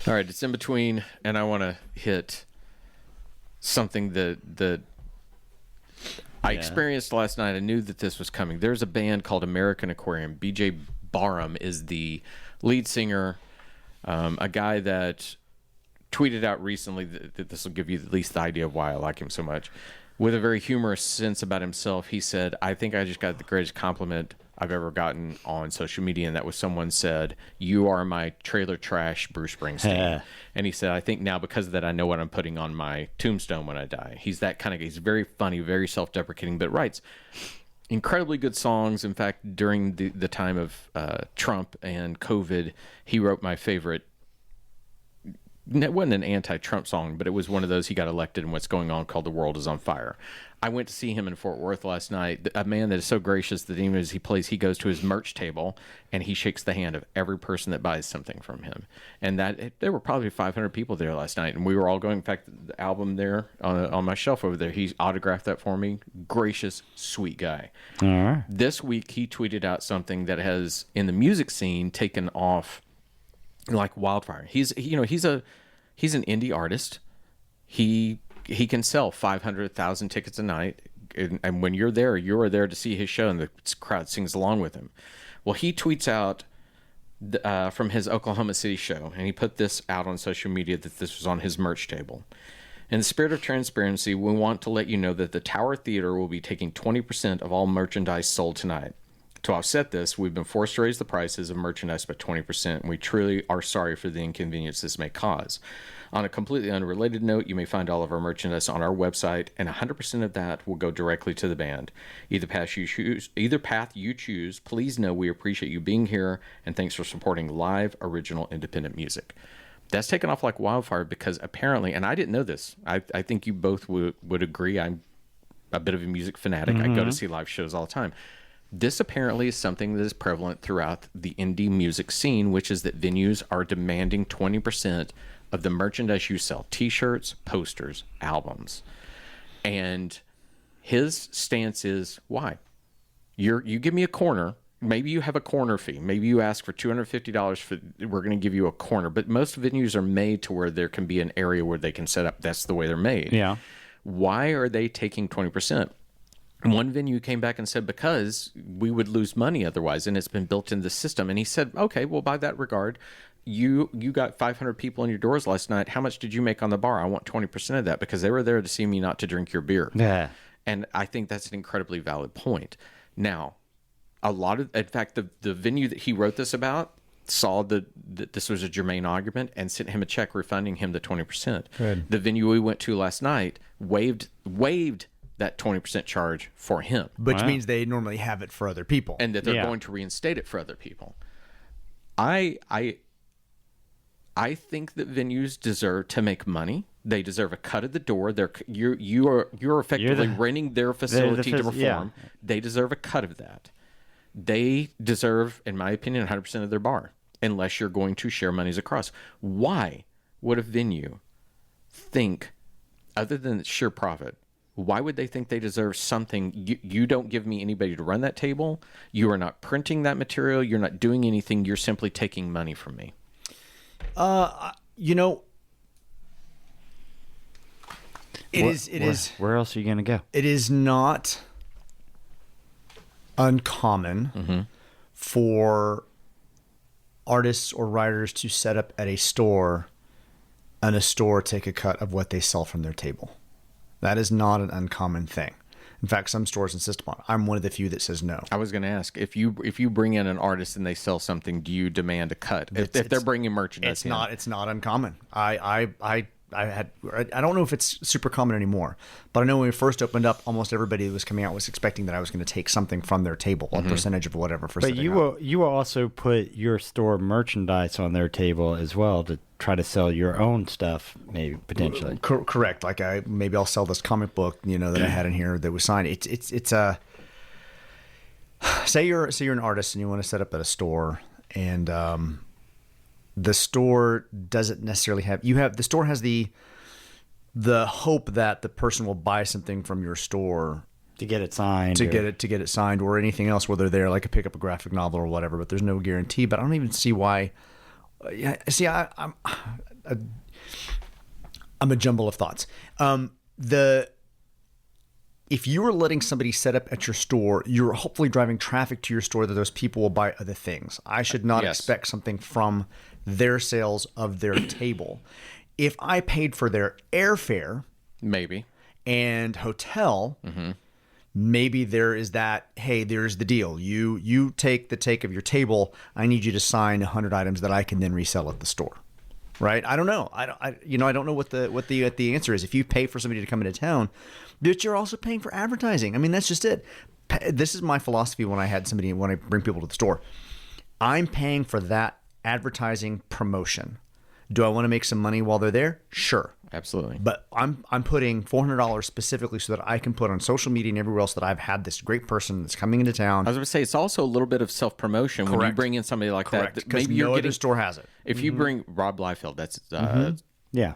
All right, it's in between, and I want to hit something that I experienced last night. I knew that this was coming. There's a band called American Aquarium. BJ Barham is the lead singer, a guy that tweeted out recently that this will give you at least the idea of why I like him so much. With a very humorous sense about himself, he said, I think I just got the greatest compliment I've ever gotten on social media, and that was someone said, "You are my trailer trash Bruce Springsteen." And he said, I think now because of that, I know what I'm putting on my tombstone when I die. He's that kind of guy. He's very funny, very self-deprecating, but writes incredibly good songs. In fact, during the time of Trump and COVID, he wrote my favorite. It wasn't an anti-Trump song, but it was one of those he got elected and what's going on called "The World Is on Fire." I went to see him in Fort Worth last night. A man that is so gracious that even as he plays, he goes to his merch table and he shakes the hand of every person that buys something from him. And there were probably 500 people there last night, and we were all going. In fact, the album there on my shelf over there, he autographed that for me. Gracious, sweet guy. All right. This week, he tweeted out something that has, in the music scene, taken off like wildfire. He's an indie artist. He can sell 500,000 tickets a night, and when you're there to see his show, and the crowd sings along with him. Well, he tweets out from his Oklahoma City show, and he put this out on social media that this was on his merch table. In the spirit of transparency, we want to let you know that the Tower Theater will be taking 20% of all merchandise sold tonight. To offset this, we've been forced to raise the prices of merchandise by 20%, and we truly are sorry for the inconvenience this may cause. On a completely unrelated note, you may find all of our merchandise on our website, and 100% of that will go directly to the band. Either path you choose, please know we appreciate you being here, and thanks for supporting live, original, independent music. That's taken off like wildfire because apparently, and I didn't know this, I think you both would agree, I'm a bit of a music fanatic. I go to see live shows all the time. This apparently is something that is prevalent throughout the indie music scene, which is that venues are demanding 20% of the merchandise you sell, t-shirts, posters, albums. And his stance is, why? You give me a corner. Maybe you have a corner fee. Maybe you ask for $250 we're going to give you a corner. But most venues are made to where there can be an area where they can set up. That's the way they're made. Yeah. Why are they taking 20%? One venue came back and said, because we would lose money otherwise, and it's been built into the system. And he said, okay, well, by that regard, you got 500 people in your doors last night. How much did you make on the bar? I want 20% of that because they were there to see me, not to drink your beer. Yeah. And I think that's an incredibly valid point. Now, in fact, the venue that he wrote this about saw that this was a germane argument and sent him a check refunding him the 20%. Good. The venue we went to last night waived that 20% charge for him. Which means they normally have it for other people. And that they're going to reinstate it for other people. I think that venues deserve to make money. They deserve a cut of the door. You're effectively renting their facility to perform. Yeah. They deserve a cut of that. They deserve, in my opinion, 100% of their bar, unless you're going to share monies across. Why would a venue think, other than sheer profit, why would they think they deserve something? You don't give me anybody to run that table. You are not printing that material. You're not doing anything. You're simply taking money from me. Where else are you going to go? It is not uncommon for artists or writers to set up at a store and a store take a cut of what they sell from their table. That is not an uncommon thing. In fact, some stores insist upon it. I'm one of the few that says no. I was going to ask, if you bring in an artist and they sell something, do you demand a cut? If they're bringing merchandise in? It's not uncommon. I don't know if it's super common anymore, but I know when we first opened up, almost everybody that was coming out was expecting that I was going to take something from their table, a percentage of whatever. But you will also put your store merchandise on their table as well to try to sell your own stuff, maybe potentially. Correct. Like maybe I'll sell this comic book, that I had in here that was signed. It's a say you're an artist and you want to set up at a store, and the store doesn't necessarily have the store has the hope that the person will buy something from your store to get it signed, get it signed, or anything else, whether they're like pick up a graphic novel or whatever. But there's no guarantee. But I don't even see why. See, I I'm a jumble of thoughts. If you are letting somebody set up at your store, you're hopefully driving traffic to your store that those people will buy other things. I should not expect something from their sales of their table. If I paid for their airfare, maybe, and hotel, maybe there is that, hey, there's the deal. You take the take of your table. I need you to sign 100 items that I can then resell at the store. Right? I don't know. I don't know what the answer is. If you pay for somebody to come into town, but you're also paying for advertising. I mean, that's just it. This is my philosophy when I bring people to the store. I'm paying for that advertising promotion. Do I want to make some money while they're there? Sure. Absolutely. But I'm putting $400 specifically so that I can put on social media and everywhere else that I've had this great person that's coming into town. I was going to say, it's also a little bit of self-promotion when you bring in somebody like that. Because no other store has it. If you bring Rob Liefeld, that's Yeah.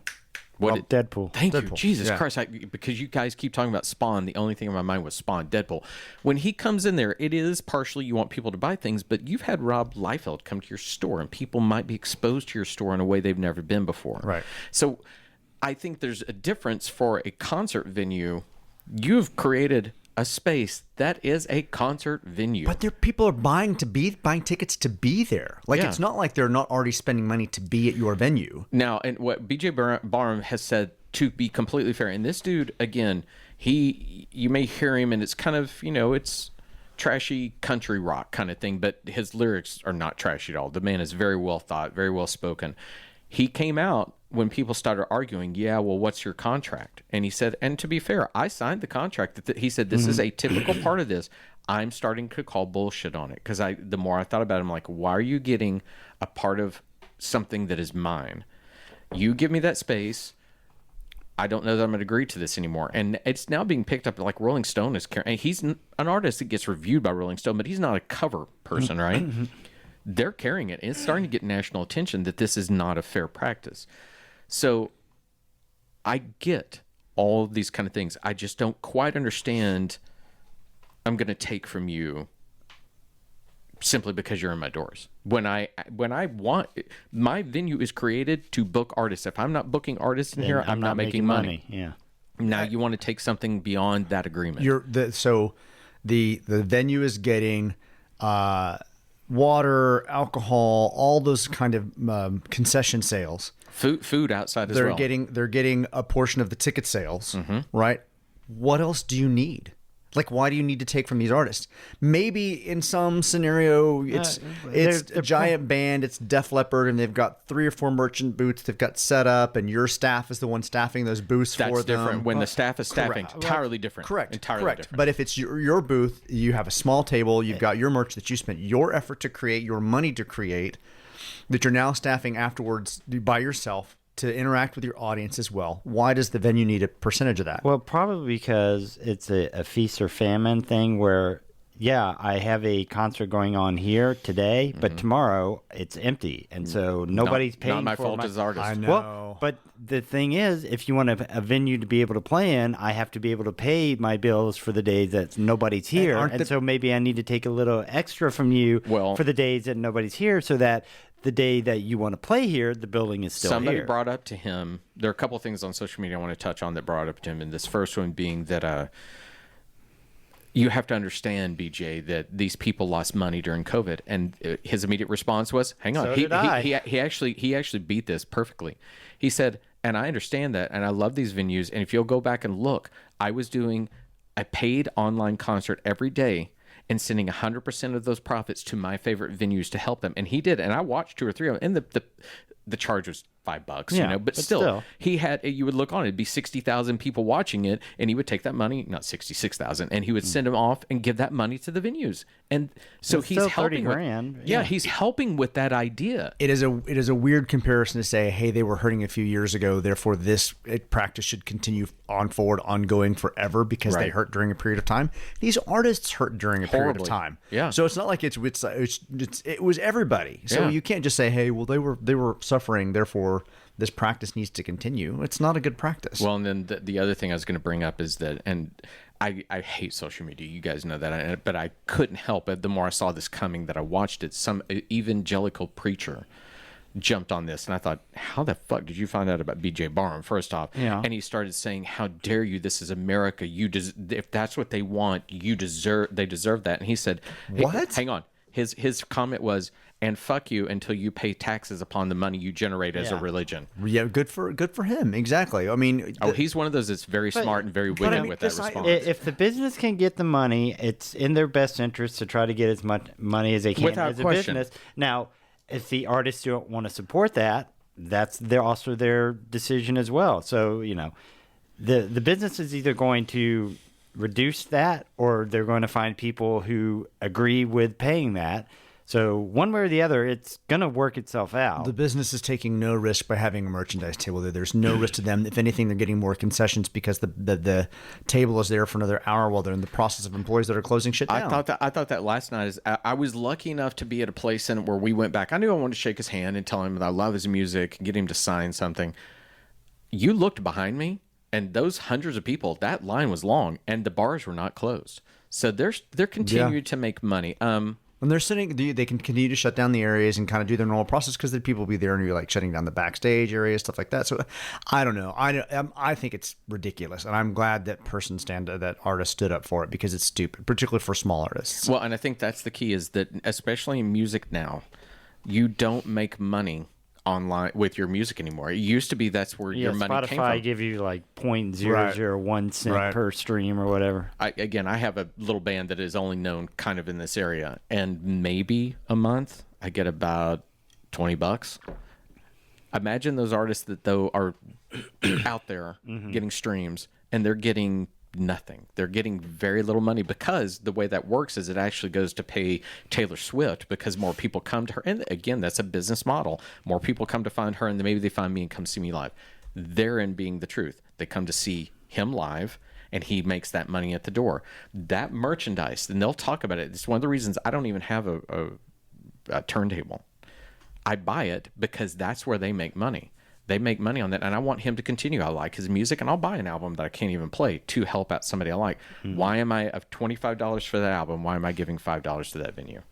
Deadpool. Thank you, Deadpool. Jesus Christ! Because you guys keep talking about Spawn, the only thing in my mind was Spawn, Deadpool. When he comes in there, it is partially you want people to buy things, but you've had Rob Liefeld come to your store, and people might be exposed to your store in a way they've never been before. Right. So, I think there's a difference for a concert venue. You've created a space that is a concert venue, but people are buying tickets to be there. Like it's not like they're not already spending money to be at your venue. Now, and what BJ Barham has said, to be completely fair, and this dude, again, you may hear him and it's kind of, it's trashy country rock kind of thing, but his lyrics are not trashy at all. The man is very well thought, very well spoken. He came out when people started arguing, what's your contract? And he said, and to be fair, I signed the contract. He said, this is a typical part of this. I'm starting to call bullshit on it. Because the more I thought about it, I'm like, why are you getting a part of something that is mine? You give me that space. I don't know that I'm going to agree to this anymore. And it's now being picked up like Rolling Stone is carrying. He's an artist that gets reviewed by Rolling Stone, but he's not a cover person, right? They're carrying it. And it's starting to get national attention that this is not a fair practice. So I get all of these kind of things. I just don't quite understand. I'm going to take from you simply because you're in my doors. When I want, my venue is created to book artists. If I'm not booking artists in here, I'm not making money. Yeah. Now you want to take something beyond that agreement. So the venue is getting water, alcohol, all those kind of concession sales. Food outside as well. They're getting a portion of the ticket sales, right? What else do you need? Like, why do you need to take from these artists? Maybe in some scenario, it's a giant band, it's Def Leppard, and they've got 3 or 4 merchant booths they've got set up, and your staff is the one staffing those booths for them. That's different. When the staff is staffing, entirely different. Correct. Entirely different. But if it's your booth, you have a small table, you've got your merch that you spent your effort to create, your money to create, that you're now staffing afterwards by yourself to interact with your audience as well. Why does the venue need a percentage of that? Well, probably because it's a feast or famine thing where, I have a concert going on here today, but tomorrow it's empty. And so nobody's paying for Not my fault as artist. I know. Well, but the thing is, if you want a venue to be able to play in, I have to be able to pay my bills for the days that nobody's here. And so maybe I need to take a little extra from you for the days that nobody's here so that the day that you want to play here, the building is still Somebody here. brought up to him, there are a couple of things on social media I want to touch on that brought up to him, and this first one being that you have to understand, BJ, that these people lost money during COVID, and his immediate response was, hang on, So did I. he actually beat this perfectly. He said, and I understand that, and I love these venues, and if you'll go back and look, I was doing a paid online concert every day and sending 100% of those profits to my favorite venues to help them. And he did. And I watched 2 or 3 of them. And the charge was $5, but still, he had, you would look on, it'd be 60,000 people watching it. And he would take that money, not 66,000, and he would send them off and give that money to the venues. And so he's helping $30,000. He's helping with that idea. It is a weird comparison to say, hey, they were hurting a few years ago, therefore this practice should continue ongoing forever because they hurt during a period of time. These artists hurt during a period of time. Yeah. So it's not like it was everybody. So you can't just say, hey, well, they were suffering, therefore this practice needs to continue. It's not a good practice. Well, and then the other thing I was going to bring up is that, and I hate social media. You guys know that, but I couldn't help it. The more I saw this coming, that I watched it. Some evangelical preacher jumped on this, and I thought, how the fuck did you find out about BJ Barham, first off? Yeah. And he started saying, how dare you, this is America, if that's what they want, they deserve that. And he said, what? Hang on, his comment was, and fuck you until you pay taxes upon the money you generate as a religion. Yeah, good for him. Exactly. I mean, he's one of those that's very smart and very witty with that response. If the business can get the money, it's in their best interest to try to get as much money as they can Without as a question. business. Now, if the artists don't want to support that, they're also their decision as well. So, the business is either going to reduce that or they're going to find people who agree with paying that. So one way or the other, it's going to work itself out. The business is taking no risk by having a merchandise table there. There's no risk to them. If anything, they're getting more concessions because the table is there for another hour while they're in the process of employees that are closing shit down. I thought that last night. I was lucky enough to be at a place where we went back. I knew I wanted to shake his hand and tell him that I love his music and get him to sign something. You looked behind me, and those hundreds of people, that line was long, and the bars were not closed. So they're continuing to make money. When they're sitting, they can continue to shut down the areas and kind of do their normal process because the people will be there and you're like shutting down the backstage area, stuff like that. So I don't know. I think it's ridiculous, and I'm glad that that artist stood up for it because it's stupid, particularly for small artists. Well, and I think that's the key is that especially in music now, you don't make money online with your music anymore. It used to be that's where your money came from. Spotify give you like 0.001 cent per stream or whatever. I have a little band that is only known kind of in this area, and maybe a month I get about $20. Imagine those artists that though are out there getting streams and they're getting nothing. They're getting very little money because the way that works is it actually goes to pay Taylor Swift because more people come to her. And again, that's a business model. More people come to find her, and then maybe they find me and come see me live. Therein being the truth. They come to see him live, and he makes that money at the door. That merchandise, and they'll talk about it. It's one of the reasons I don't even have a turntable. I buy it because that's where they make money. They make money on that, and I want him to continue. I like his music, and I'll buy an album that I can't even play to help out somebody I like. Why am I of $25 for that album? Why am I giving $5 to that venue?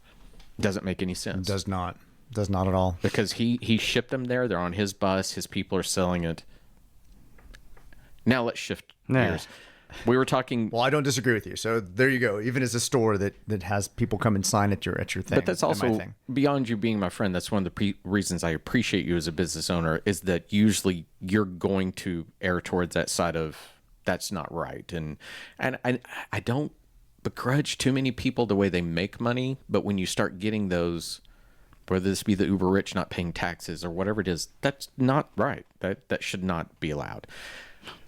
Doesn't make any sense. Does not at all. Because he shipped them there. They're on his bus. His people are selling it. Now let's shift gears. We were talking. Well, I don't disagree with you. So there you go. Even as a store that has people come and sign at your thing. But that's also beyond you being my friend. That's one of the reasons I appreciate you as a business owner is that usually you're going to err towards that side of that's not right. And I don't begrudge too many people the way they make money. But when you start getting those, whether this be the uber rich not paying taxes or whatever it is, that's not right. That should not be allowed.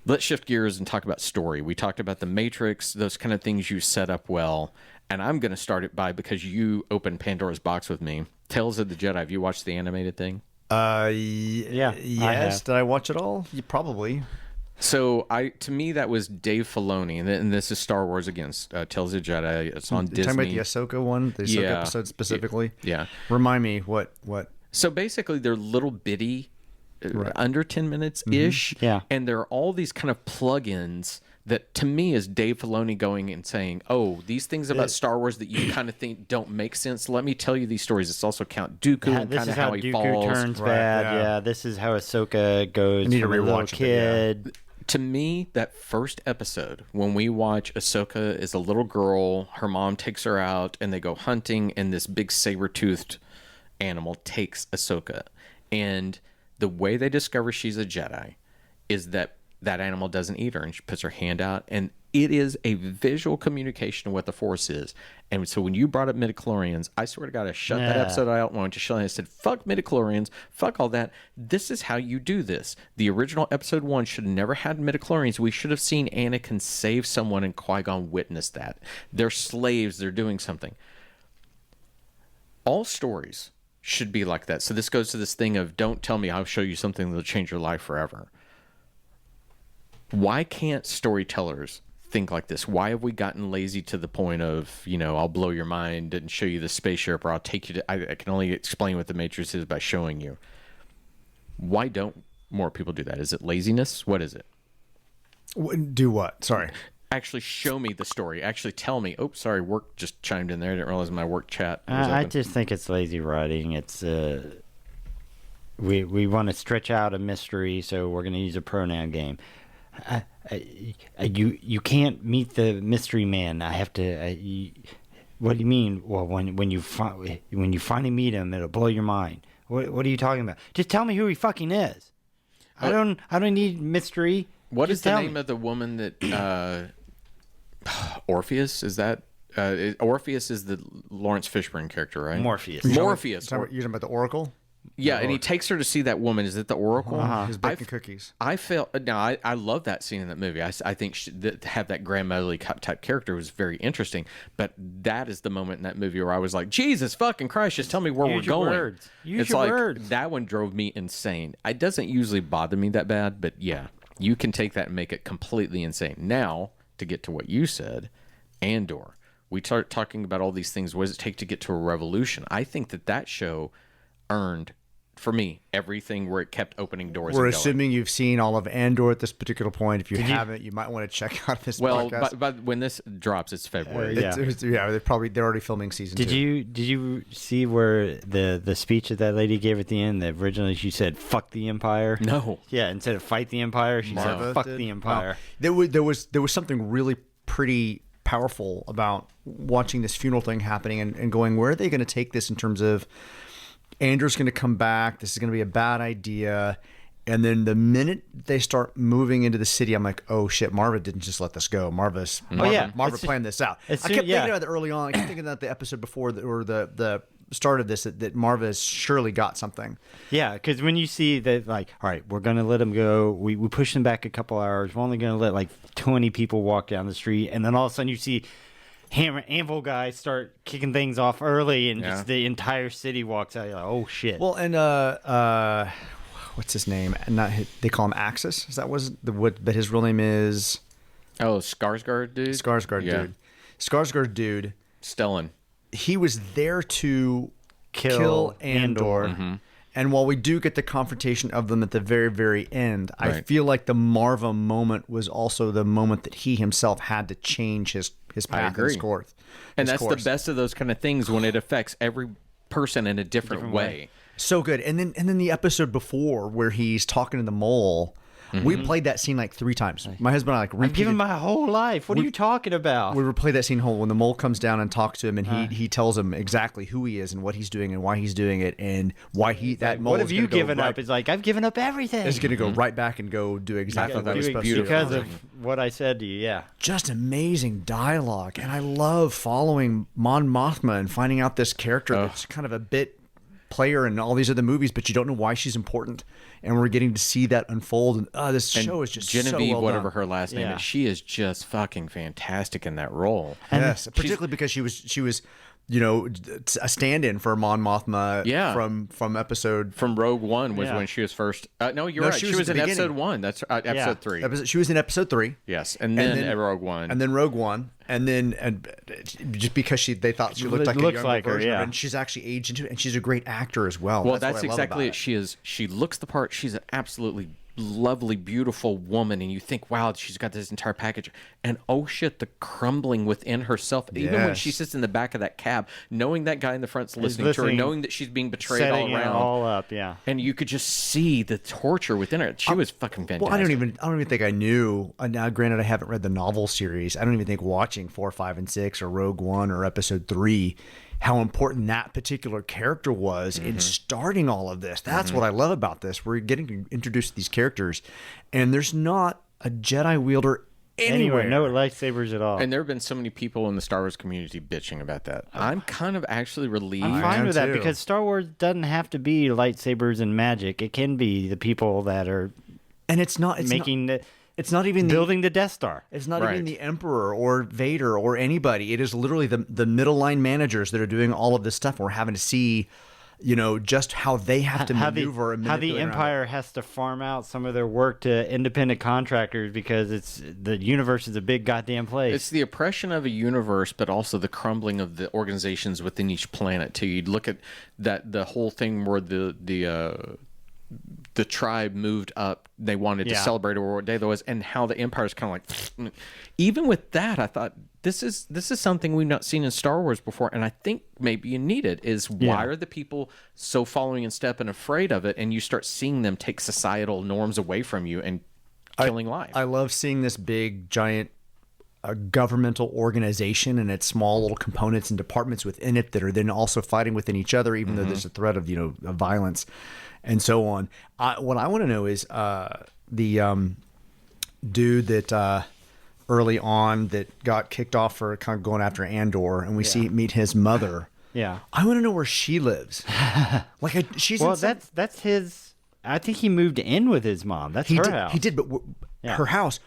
Let's shift gears and talk about story. We talked about the Matrix, those kind of things you set up well. And I'm going to start it by, because you opened Pandora's box with me, Tales of the Jedi. Have you watched the animated thing? Yeah. Yes. Did I watch it all? Yeah, probably. So to me, that was Dave Filoni. And this is Star Wars again, Tales of the Jedi. It's on Disney. Talking about the Ahsoka one? The Ahsoka episode specifically? Yeah. Remind me, what? So basically, they're little bitty, under 10 minutes-ish. Yeah. And there are all these kind of plug-ins that, to me, is Dave Filoni going and saying, oh, these things about Star Wars that you kind of think don't make sense, let me tell you these stories. It's also Count Dooku and kind of how he falls. This is how Dooku turns bad. Yeah, this is how Ahsoka goes from a little kid. To me, that first episode, when we watch Ahsoka is a little girl, her mom takes her out, and they go hunting, and this big saber-toothed animal takes Ahsoka. And the way they discover she's a Jedi is that animal doesn't eat her, and she puts her hand out, and it is a visual communication of what the Force is. And so when you brought up midichlorians, I swear to God, I shut that episode out and went to Shelley and I said, fuck midichlorians, fuck all that. This is how you do this. The original episode 1 should have never had midichlorians. We should have seen Anakin save someone and Qui-Gon witness that. They're slaves. They're doing something. All stories should be like that. So this goes to this thing of, don't tell me I'll show you something that'll change your life forever. Why can't storytellers think like this? Why have we gotten lazy to the point of, I'll blow your mind and show you the spaceship, or I'll take you to, I can only explain what the Matrix is by showing you. Why don't more people do that? Is it laziness? What is it? Do what? Sorry. Actually show me the story. Actually tell me. Oh, sorry, work just chimed in there. I didn't realize my work chat was I open. just think it's lazy writing. It's we want to stretch out a mystery, so we're going to use a pronoun game. You can't meet the mystery man. I have to. What do you mean? Well, when you finally meet him, it'll blow your mind. What are you talking about? Just tell me who he fucking is. I don't need mystery. What Just is the tell name me. of the woman that Orpheus? Is that Orpheus is the Lawrence Fishburne character, right? Morpheus. Morpheus. You're talking about the Oracle? Yeah, and he takes her to see that woman. Is it the Oracle? He's baking cookies. I love that scene in that movie. I think to have that grandmotherly type character was very interesting. But that is the moment in that movie where I was like, Jesus fucking Christ, just tell me where we're going. Words. Use it's your like words. that one drove me insane. It doesn't usually bother me that bad, but yeah, you can take that and make it completely insane. Now, to get to what you said, Andor. We start talking about all these things. What does it take to get to a revolution? I think that show earned, for me, everything where it kept opening doors. We're assuming you've seen all of Andor at this particular point. If you haven't, you might want to check out this podcast. But when this drops, it's February. They're already filming season 2. Did you see where the speech that lady gave at the end? That originally she said "fuck the Empire." No. Yeah, instead of "fight the Empire," she said "fuck the Empire." Wow. There was something really pretty powerful about watching this funeral thing happening and going, where are they going to take this in terms of Andor's going to come back, this is going to be a bad idea, and then the minute they start moving into the city, I'm like, oh shit, Marva didn't just let this go. Marva planned this out. I kept thinking about it early on. I kept thinking about the episode before or the start of this that Marva's surely got something. Yeah, because when you see that, like, all right, we're going to let him go. We push him back a couple hours. We're only going to let like 20 people walk down the street. And then all of a sudden you see anvil guys start kicking things off early and just the entire city walks out. You're like, oh, shit. Well, and what's his name? They call him Axis. Is that but his real name is... Oh, Skarsgård dude? Skarsgård dude. Stellan. He was there to kill Andor. Mm-hmm. And while we do get the confrontation of them at the very, very end, right. I feel like the Marva moment was also the moment that he himself had to change his path and his course. And that's the best of those kind of things when it affects every person in a different way. So good. And then the episode before where he's talking to the mole... Mm-hmm. We played that scene like 3 times. My husband and I repeated. I've given my whole life. What are you talking about? We replayed that scene when the mole comes down and talks to him, and he tells him exactly who he is and what he's doing and why he's doing it and why that mole. What have you given up? It's like, I've given up everything. He's going to go right back and go do exactly what he's supposed to do. Because of what I said to you, yeah. Just amazing dialogue, and I love following Mon Mothma and finding out this character that's kind of a bit player in all these other movies, but you don't know why she's important. And we're getting to see that unfold. And this show is just Genevieve, so well whatever done. her last name is, she is just fucking fantastic in that role. And yes, particularly because she was, a stand-in for Mon Mothma. Yeah. from episode from Rogue One was when she was first. No, you're right. She was in episode 1. That's episode 3. She was in episode 3. Yes, and then Rogue One, and then Rogue One, and just because they thought she looked like a younger version of her, and she's actually aged into it, and she's a great actor as well. Well, that's exactly it. She looks the part. She's an absolutely lovely, beautiful woman, and you think, wow, she's got this entire package. And oh shit, the crumbling within herself. Even when she sits in the back of that cab, knowing that guy in the front's listening to her, knowing that she's being betrayed all around, setting it all up, and you could just see the torture within her. She was fucking fantastic. Well, I don't even think I knew. Now, granted, I haven't read the novel series. I don't even think watching 4, 5, and 6, or Rogue One, or Episode 3, how important that particular character was in starting all of this. That's what I love about this. We're getting introduced to these characters, and there's not a Jedi wielder anywhere. No lightsabers at all. And there have been so many people in the Star Wars community bitching about that. I'm kind of actually relieved. I'm fine with that because Star Wars doesn't have to be lightsabers and magic. It can be the people that are, and it's not even building the Death Star. It's not even the Emperor or Vader or anybody. It is literally the middle line managers that are doing all of this stuff. We're having to see, just how they have to maneuver and how the Empire has to farm out some of their work to independent contractors because the universe is a big goddamn place. It's the oppression of a universe, but also the crumbling of the organizations within each planet too. You'd look at the whole thing where the the tribe moved up. They wanted to celebrate or what day that was, and how the Empire's kind of like. Even with that, I thought this is something we've not seen in Star Wars before, and I think maybe you need it. Is why are the people so following in step and afraid of it, and you start seeing them take societal norms away from you and killing life. I love seeing this big giant governmental organization and its small little components and departments within it that are then also fighting within each other, even though there's a threat of of violence and so on. What I want to know is the dude that early on that got kicked off for kind of going after Andor, and we meet his mother. Yeah, I want to know where she lives. She's that's his. I think he moved in with his mom. That's her house. He did, but her house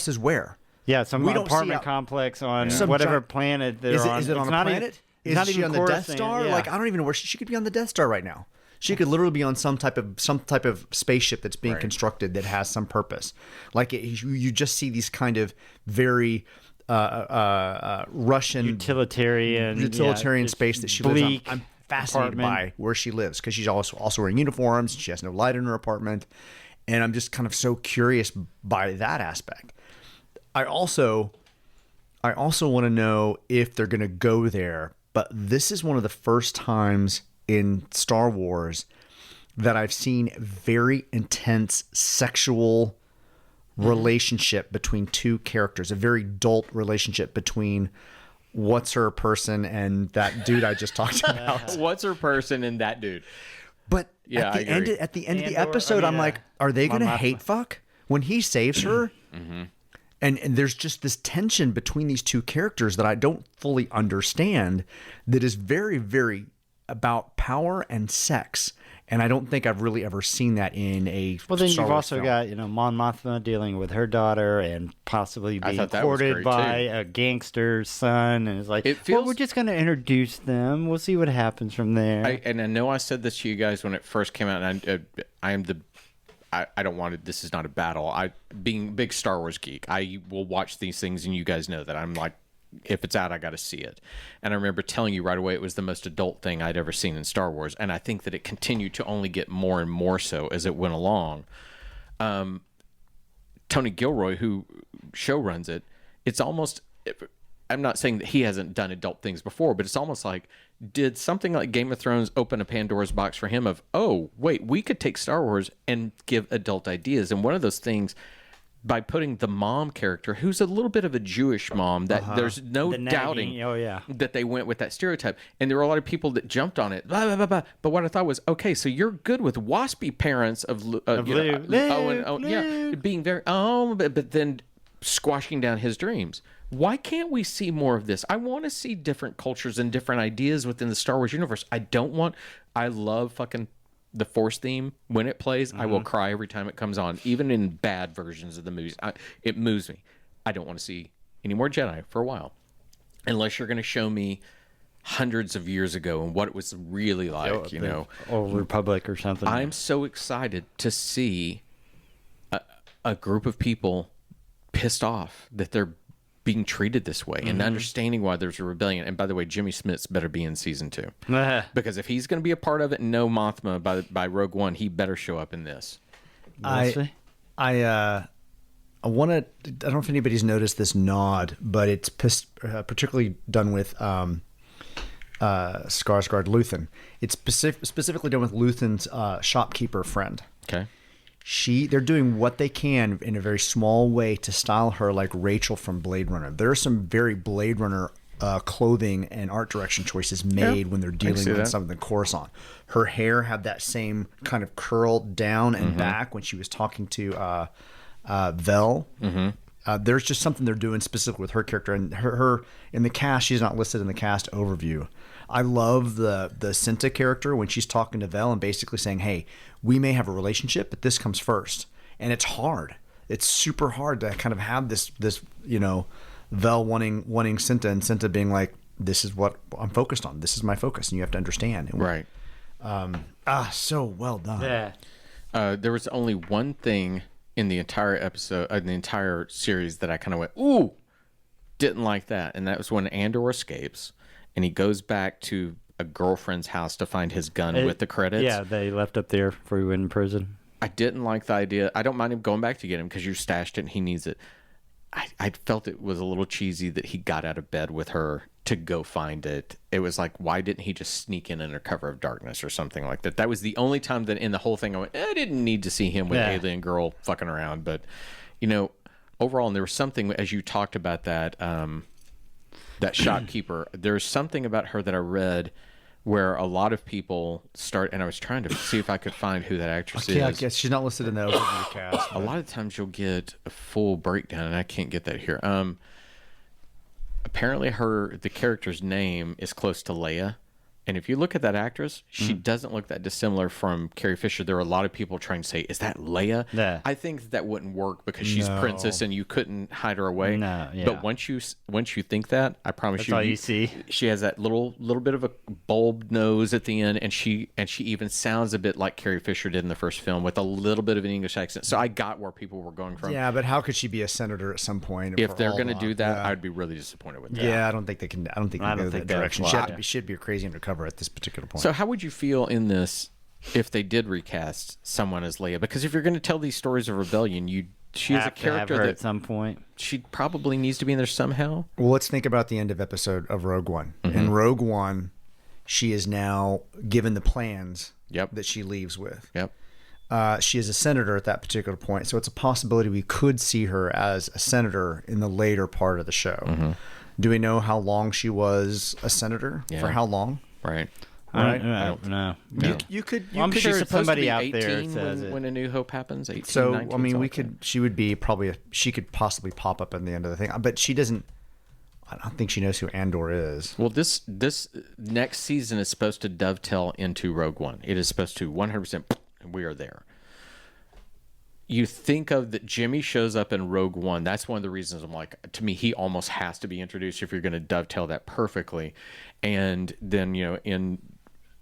is where? Yeah, some apartment complex on whatever planet they're on. Is it on a planet? Is she on the Death Star? Yeah. Like, I don't even know where she could be on the Death Star right now. She could literally be on some type of spaceship that's being constructed that has some purpose. Like you just see these kind of very Russian utilitarian space that she lives on. I'm fascinated by where she lives because she's also wearing uniforms. She has no light in her apartment, and I'm just kind of so curious by that aspect. I also want to know if they're going to go there, but this is one of the first times in Star Wars that I've seen very intense sexual relationship between two characters, a very adult relationship between what's her person and that dude I just talked about. What's her person and that dude. But at the end of the episode, I'm like, are they going to hate fuck when he saves her? And there's just this tension between these two characters that I don't fully understand that is very, very about power and sex. And I don't think I've really ever seen that in a Well, then you've also got, Mon Mothma dealing with her daughter and possibly being courted by a gangster's son. And it's like, we're just going to introduce them. We'll see what happens from there. And I know I said this to you guys when it first came out, and I don't want to. This is not a battle. Being a big Star Wars geek, I will watch these things, and you guys know that I'm like, if it's out, I got to see it. And I remember telling you right away it was the most adult thing I'd ever seen in Star Wars, and I think that it continued to only get more and more so as it went along. Tony Gilroy, who show runs it, it's almost. I'm not saying that he hasn't done adult things before, but it's almost like, did something like Game of Thrones open a Pandora's box for him of, oh, wait, we could take Star Wars and give adult ideas. And one of those things, by putting the mom character, who's a little bit of a Jewish mom, that there's no doubting that they went with that stereotype. And there were a lot of people that jumped on it. Blah, blah, blah, blah. But what I thought was, okay, so you're good with waspy parents of being very, but then squashing down his dreams. Why can't we see more of this? I want to see different cultures and different ideas within the Star Wars universe. I love fucking the Force theme when it plays. I will cry every time it comes on, even in bad versions of the movies. It moves me. I don't want to see any more Jedi for a while, unless you're going to show me hundreds of years ago and what it was really like, Old Republic or something. I'm so excited to see a group of people pissed off that they're being treated this way and understanding why there's a rebellion. And by the way, Jimmy Smits better be in season 2 because if he's going to be a part of it and no Mothma by Rogue One, he better show up in this. I want to. I don't know if anybody's noticed this nod, but it's particularly done with Skarsgård Luthen. It's specifically done with Luthen's shopkeeper friend. Okay. They're doing what they can in a very small way to style her like Rachel from Blade Runner. There are some very Blade Runner clothing and art direction choices made when they're dealing with some of the Coruscant. Her hair had that same kind of curl down and back when she was talking to Vel. There's just something they're doing specifically with her character, and her in the cast. She's not listed in the cast overview. I love the Cinta character when she's talking to Vel and basically saying, hey, we may have a relationship, but this comes first. And it's hard. It's super hard to kind of have this Vel wanting Cinta and Cinta being like, this is what I'm focused on. This is my focus. And you have to understand. And right. So well done. Yeah. There was only one thing in the entire episode, in the entire series that I kind of went, ooh, didn't like that. And that was when Andor escapes. And he goes back to a girlfriend's house to find his gun with the credits. Yeah, they left up there before he went in prison. I didn't like the idea. I don't mind him going back to get him because you stashed it and he needs it. I felt it was a little cheesy that he got out of bed with her to go find it. It was like, why didn't he just sneak in under cover of darkness or something like that? That was the only time that in the whole thing I went, I didn't need to see him with alien girl fucking around. But, you know, overall, and there was something, as you talked about that, that shopkeeper, there's something about her that I read where a lot of people start, and I was trying to see if I could find who that actress is. I guess she's not listed in the overview cast. A lot of times you'll get a full breakdown, and I can't get that here. Apparently the character's name is close to Leia. And if you look at that actress, she doesn't look that dissimilar from Carrie Fisher. There are a lot of people trying to say, is that Leia? Yeah. I think that wouldn't work because she's princess and you couldn't hide her away. No, yeah. But once you think that, I promise That's all you see. She has that little bit of a bulb nose at the end, and she even sounds a bit like Carrie Fisher did in the first film with a little bit of an English accent. So I got where people were going from. Yeah, but how could she be a senator at some point? If they're going to do that, I'd be really disappointed with that. Yeah, I don't think they can. I don't think they can go that direction. Fly. She should be crazy undercover at this particular point. So how would you feel in this if they did recast someone as Leia? Because if you're going to tell these stories of rebellion, she is a character that at some point she probably needs to be in there somehow. Well, let's think about the end of episode of Rogue One. In Rogue One, she is now given the plans that she leaves with. Yep. She is a senator at that particular point, so it's a possibility we could see her as a senator in the later part of the show. Do we know how long she was a senator? Yeah. For how long? Right. I don't know. You could. I'm She's sure supposed somebody to be out 18 there says it. when A New Hope happens. 18, So 19, I mean, we something. could. She would be probably. She could possibly pop up in the end of the thing, but she doesn't. I don't think she knows who Andor is. Well, this next season is supposed to dovetail into Rogue One. It is supposed to 100%. We are there. You think of that Jimmy shows up in Rogue One. That's one of the reasons I'm like, to me, he almost has to be introduced if you're going to dovetail that perfectly. And then, in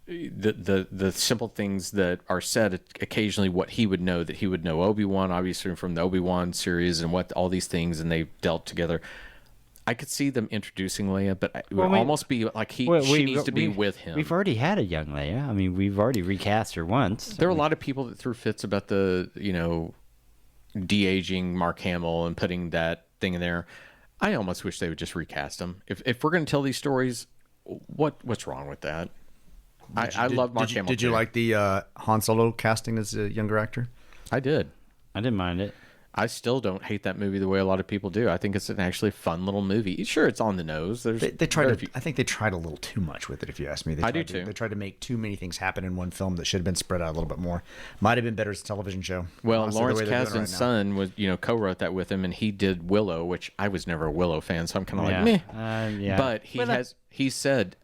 the simple things that are said, occasionally what he would know, that he would know Obi-Wan, obviously from the Obi-Wan series and what all these things, and they've dealt together. I could see them introducing Leia, but it would almost be like she needs to be with him. We've already had a young Leia. I mean, we've already recast her once. There are a lot of people that threw fits about the, de-aging Mark Hamill and putting that thing in there. I almost wish they would just recast him. If we're going to tell these stories, what's wrong with that? I love Mark Hamill. Did you like the Han Solo casting as a younger actor? I did. I didn't mind it. I still don't hate that movie the way a lot of people do. I think it's an actually fun little movie. Sure, it's on the nose. I think they tried a little too much with it, if you ask me. I do too. They tried to make too many things happen in one film that should have been spread out a little bit more. Might have been better as a television show. Well, honestly, Lawrence Kasdan's son was, co-wrote that with him, and he did Willow, which I was never a Willow fan, so I'm kind of like, meh. But he said,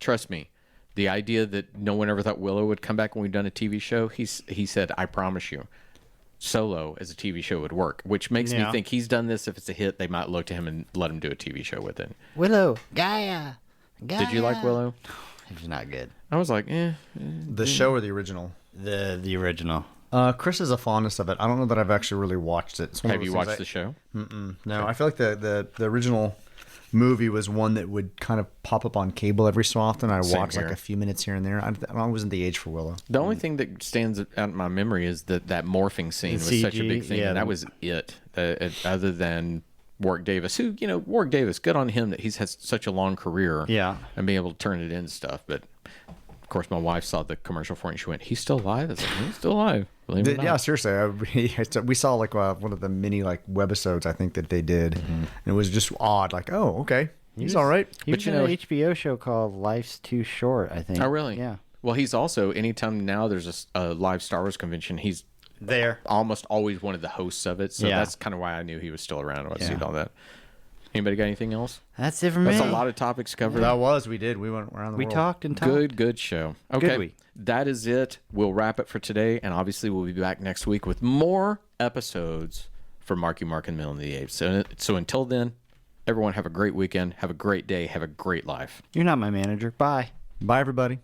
trust me, the idea that no one ever thought Willow would come back when we've done a TV show, he said, I promise you, Solo as a TV show would work, which makes me think he's done this. If it's a hit, they might look to him and let him do a TV show with it. Willow, Gaia. Did you like Willow? It was not good. I was like, The show or the original? The original. Chris is a fondness of it. I don't know that I've actually really watched it. Have you watched the show? No, okay. I feel like the original movie was one that would kind of pop up on cable every so often. I watched like a few minutes here and there. I wasn't the age for Willow. The only thing that stands out in my memory is that morphing scene was such a big thing, and that was it. Other than Warwick Davis, who, Warwick Davis, good on him that he's had such a long career, and being able to turn it into stuff. But of course, my wife saw the commercial for it, and she went, "He's still alive." I was like, "He's still alive." Yeah, seriously. We saw like one of the mini webisodes I think that they did, and it was just odd. Like, oh, okay, he's all right. He was in an HBO show called Life's Too Short, I think. Oh, really? Yeah. Well, he's also, anytime now there's a live Star Wars convention, he's there. Almost always one of the hosts of it. So that's kind of why I knew he was still around. I see all that. Anybody got anything else? That's it for me. That's a lot of topics covered. We did. We went around the world. We talked and talked. Good show. Okay. That is it. We'll wrap it for today. And obviously, we'll be back next week with more episodes for Marky Mark and Mill and the Apes. So until then, everyone have a great weekend. Have a great day. Have a great life. You're not my manager. Bye. Bye, everybody.